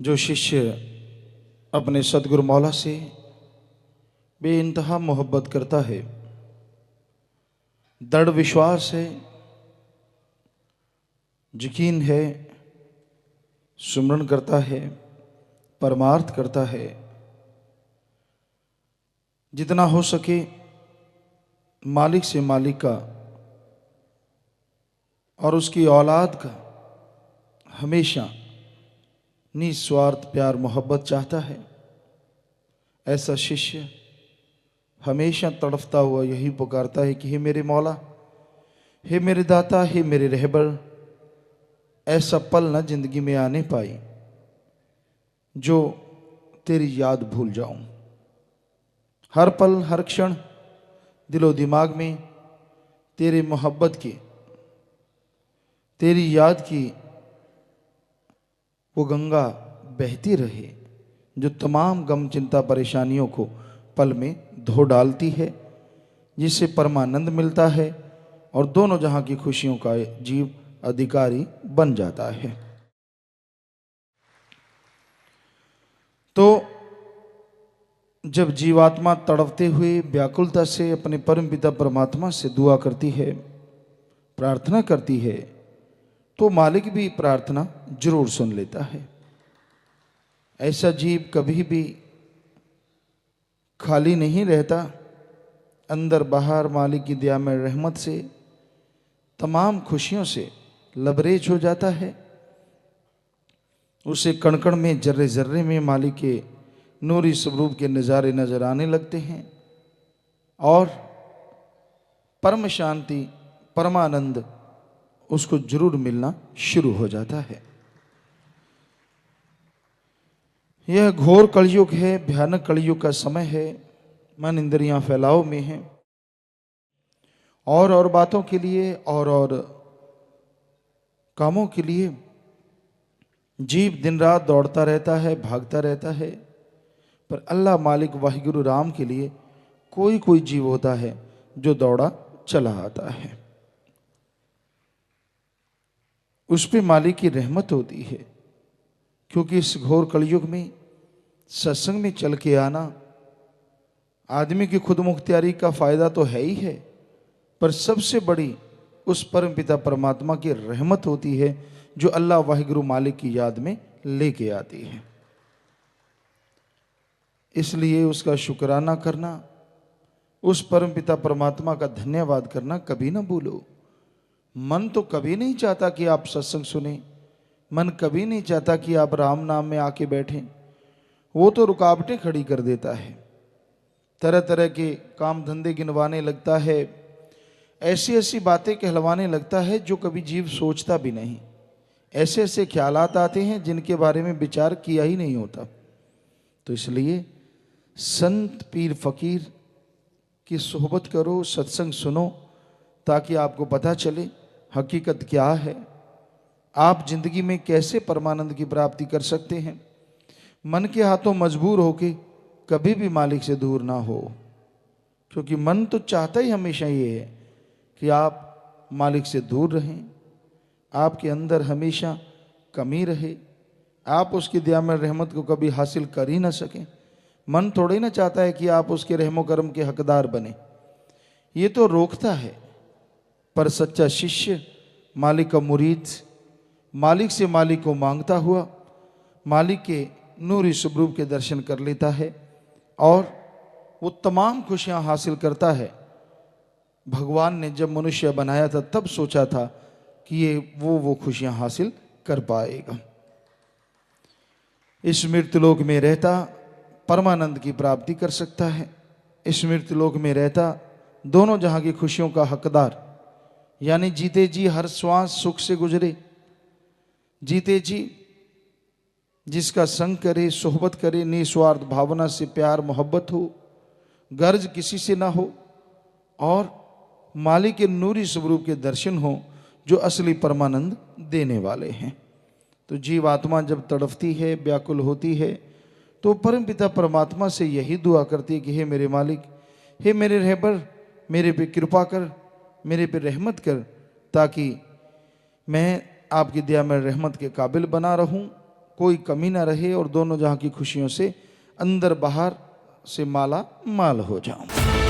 जो शिष्य अपने सदगुरु मौला से बेइंतहा मोहब्बत करता है, दृढ़ विश्वास है, यकीन है, सुमरन करता है, परमार्थ करता है, जितना हो सके मालिक से मालिक का और उसकी औलाद का हमेशा निस्वार्थ प्यार मोहब्बत चाहता है, ऐसा शिष्य हमेशा तड़फता हुआ यही पुकारता है कि हे मेरे मौला, हे मेरे दाता, हे मेरे रहबर, ऐसा पल न जिंदगी में आने पाई जो तेरी याद भूल जाऊं। हर पल हर क्षण दिलो दिमाग में तेरे मोहब्बत की, तेरी याद की वो गंगा बहती रहे जो तमाम गम चिंता परेशानियों को पल में धो डालती है, जिससे परमानंद मिलता है और दोनों जहां की खुशियों का जीव अधिकारी बन जाता है। तो जब जीवात्मा तड़पते हुए व्याकुलता से अपने परम पिता परमात्मा से दुआ करती है, प्रार्थना करती है, तो मालिक भी प्रार्थना जरूर सुन लेता है। ऐसा जीव कभी भी खाली नहीं रहता, अंदर बाहर मालिक की दया में रहमत से तमाम खुशियों से लबरेज हो जाता है। उसे कण कण में, जर्रे जर्रे में मालिक के नूरी स्वरूप के नज़ारे नजर आने लगते हैं और परम शांति, परमानंद उसको जरूर मिलना शुरू हो जाता है। यह घोर कलयुग है, भयानक कलयुग का समय है। मन इंद्रियां फैलाव में हैं और बातों के लिए और कामों के लिए जीव दिन रात दौड़ता रहता है, भागता रहता है। पर अल्लाह मालिक वाहिगुरु राम के लिए कोई कोई जीव होता है जो दौड़ा चला आता है। उस पे मालिक की रहमत होती है, क्योंकि इस घोर कलयुग में सत्संग में चल के आना आदमी की खुद मुख्तियारी का फायदा तो है ही है, पर सबसे बड़ी उस परम पिता परमात्मा की रहमत होती है जो अल्लाह वाहिगुरु मालिक की याद में लेके आती है। इसलिए उसका शुक्राना करना, उस परम पिता परमात्मा का धन्यवाद करना कभी ना भूलो। मन तो कभी नहीं चाहता कि आप सत्संग सुने, मन कभी नहीं चाहता कि आप राम नाम में आके बैठें। वो तो रुकावटें खड़ी कर देता है, तरह तरह के काम धंधे गिनवाने लगता है, ऐसी ऐसी बातें कहलवाने लगता है जो कभी जीव सोचता भी नहीं। ऐसे ऐसे ख्यालात आते हैं जिनके बारे में विचार किया ही नहीं होता। तो इसलिए संत पीर फकीर की सोहबत करो, सत्संग सुनो, ताकि आपको पता चले हकीकत क्या है, आप जिंदगी में कैसे परमानंद की प्राप्ति कर सकते हैं। मन के हाथों मजबूर होके कभी भी मालिक से दूर ना हो, क्योंकि मन तो चाहता ही हमेशा ये है कि आप मालिक से दूर रहें, आपके अंदर हमेशा कमी रहे, आप उसकी दया में रहमत को कभी हासिल कर ही ना सकें। मन थोड़े ना चाहता है कि आप उसके रहमो करम के हकदार बने, ये तो रोकता है। पर सच्चा शिष्य, मालिक का मुरीद, मालिक से मालिक को मांगता हुआ मालिक के नूरी स्वरूप के दर्शन कर लेता है और वो तमाम खुशियां हासिल करता है। भगवान ने जब मनुष्य बनाया था तब सोचा था कि ये वो खुशियां हासिल कर पाएगा। इस मृत्युलोक में रहता परमानंद की प्राप्ति कर सकता है। इस मृत्युलोक में रहता दोनों जहां की खुशियों का हकदार, यानी जीते जी हर श्वास सुख से गुजरे, जीते जी जिसका संग करे, सोहबत करे, निस्वार्थ भावना से प्यार मोहब्बत हो, गर्ज किसी से ना हो और मालिक के नूरी स्वरूप के दर्शन हो जो असली परमानंद देने वाले हैं। तो जीवात्मा जब तड़फती है, व्याकुल होती है, तो परम पिता परमात्मा से यही दुआ करती है कि हे मेरे मालिक, हे मेरे रहबर, मेरे पे कृपा कर, मेरे पे रहमत कर, ताकि मैं आपकी दया में रहमत के काबिल बना रहूं, कोई कमी ना रहे और दोनों जहां की खुशियों से अंदर बाहर से माला माल हो जाऊं।